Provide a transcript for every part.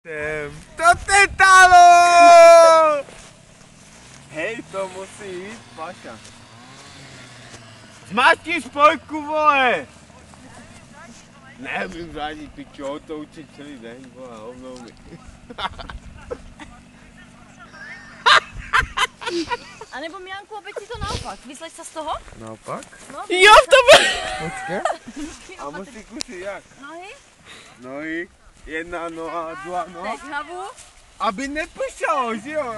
To tetalo! Hej, to musí jít, Paša. Zmáčkni spojku, vole! Nevím žádný pičo, to učit celý den, vole, hovnou mi. A nebo Mianku, obeď si to naopak, vysleš se z toho? Naopak? No, Jo, to bylo. Počkej. A musí kusy jak? Nohy, Nohy, jedna noha, druhá noha. teď hlavu, Aby nepršalo, že jo?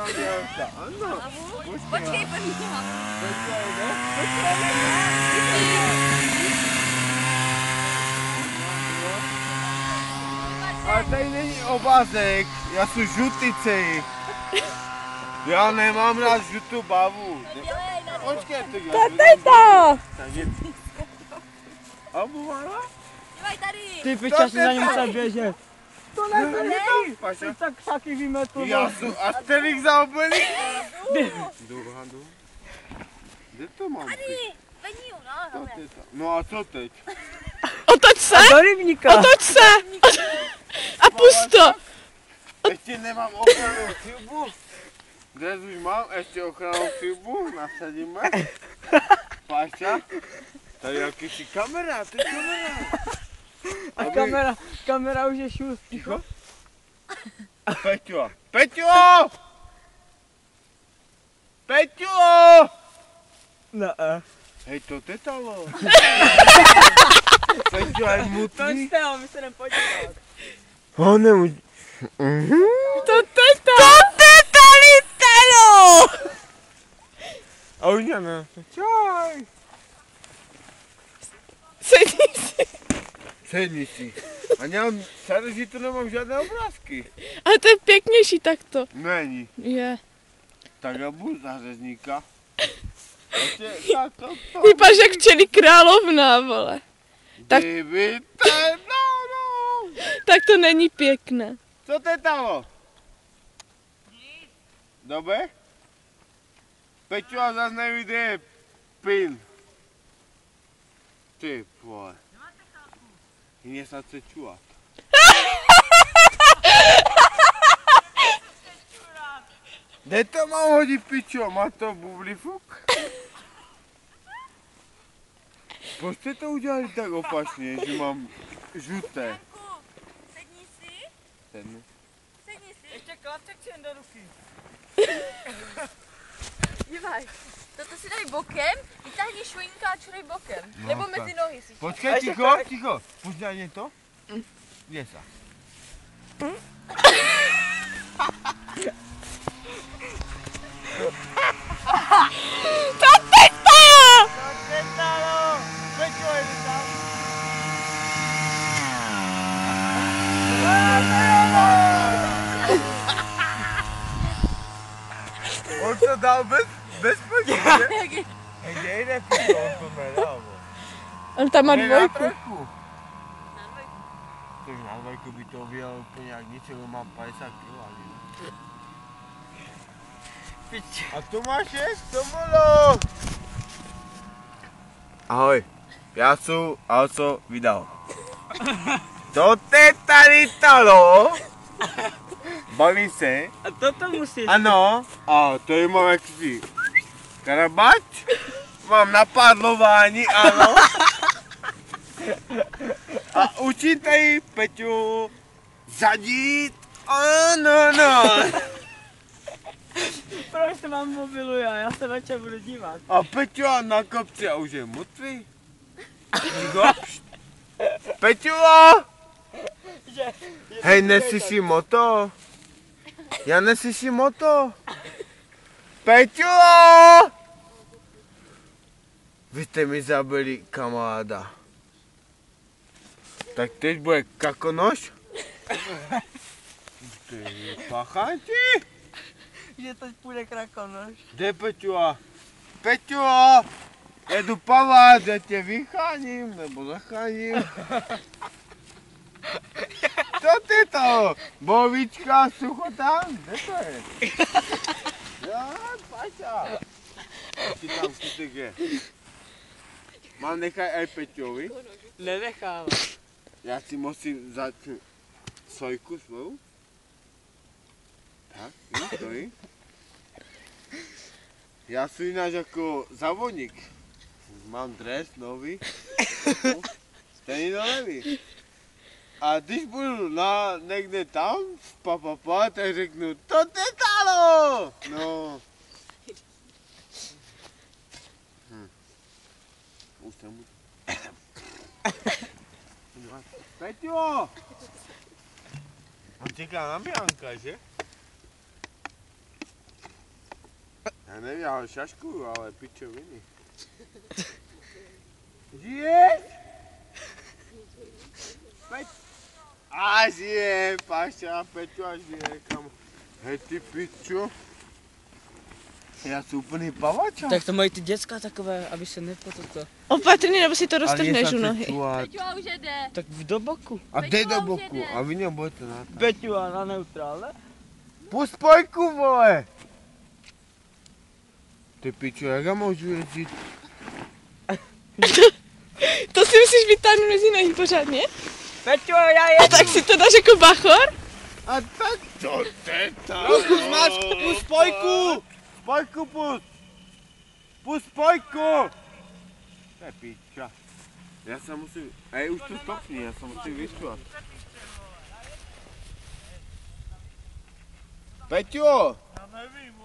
Ano. hlavu. Počkej. Počkej, první hlavu. Počkej, ne? Ale tady není obázek, já jsem žutici. Já nemám rád žutou bavu. Počkej, to já. Teta! A buvala? Dívaj tady. Ty piča, si za ním musel běžet. To Paša. Tak taky vymetl. Já jsem Asterix za oblík. Druhá. Kde to mám? Tady, vedni ju, no, No a co teď? Otoč se! Do rybníka! Otoč se! A pust to! Ještě nemám ochrannou chybu. Dnes už mám ještě ochrannou chybu, nasadíme. Paša, tady jakýsi kamera, to je kamera. A kamera už je šus. Ticho. Peťo! Peťo! Peťo! Ne. Hej, to tetalo. Peťo, je mutný. Točte ho, my se jdem podívat. Ho nemůžu. To teta! To teta litalo! A už ne. Čaj. Sedni si. Sedni si. A nemám, že tu nemám žádné obrázky. Ale to je pěknější takto. Není. Je. Tak já budu za řezníka. Ještě takto. Vypadáš jak včely královna, vole. Tak- Tak to není pěkné. Co tetalo? Dobre? Peťo, a zase neví, kde je pin. Ty vole. Mně se chce čuvat. Kde to mám hodit, pičo? Má to bublifuk? Proč jste to udělali tak opačně, že mám žluté? Mianku, sedni si, Sednu. sedni si. Ještě klapček si jen do ruky. Dívaj, toto si dej bokem, vytáhni švojníka a čurej bokem. No, Nebo tak. mezi nohy si. Počkej, Ještě ticho, tak. ticho. Pušťaj mě to? Kde se? To teta! Tetalo! Peťo, jde tam. On to dal bez počítače. Hej, nejde pičo, on to nedal. On tam má Jde na dvojku. trojku. Takže na dvojku by to vyjel úplně jak nic, ale mám 50 kg. Pič. A Tomáše, to bylo. Ahoj, já jsem Alco vydal. To te tady talo. Baví se. A toto musíš. Ano, a to je mám jaký karabač. Mám napadlování, ano. A učím tady Peťu zadít. Ano, no. Proč to mám mobilu já se večer budu dívat. A Peťo na kopci a už je mrtvý. Ticho. Peťo! Hej, nesi si moto. Já nesi moto. Peťo! Vy jste mi zabili kamaráda. Tak teď bude kakonož. Ty pachanti. Že teď půjde krakonož. Kde Peťo? Peťo! Jedu pavat, já tě vycháním, nebo zacháním. Co ty to? Bovička, suchota? Kde to je? Jo, Paťa. Ty tam kutek je. Mám nechaj aj Peťovi. Nenechám. Já si musím vzít sojku svou. Tak, jo, stojí. Já jsem jináč jako závodník. Mám dres nový. Stejný to neví. A když budu někde tam, tak řeknu, to tetalo! No. Už jsem Peťo! On čeká na Bianka, že? Já nevím, já ho šaškuju, ale pičoviny. Žiješ? A žije, Paša, Peťo a žije, kam. Hej ty pičo. Já jsem úplný pavača. Tak to mají ty děcka takové, aby se nepotopilo. Opatrně, nebo si to roztrhneš u nohy. Peťo, a už jede. Tak do boku. A dej do boku, a vy něm budete na to. Peťu a na neutrále. Pust spojku, vole! Ty pičo, jak já můžu jezdit? To si musíš vytáhnout mezi nohy pořádně. Peťo, já A jedu. tak si to dáš jako bachor. A tak to tetalo. Pust spojku! Spojku pust! Pust spojku! To je piča. Já se musím... Ej, už to stopni, já se musím vyštvat. Peťo! Já nevím,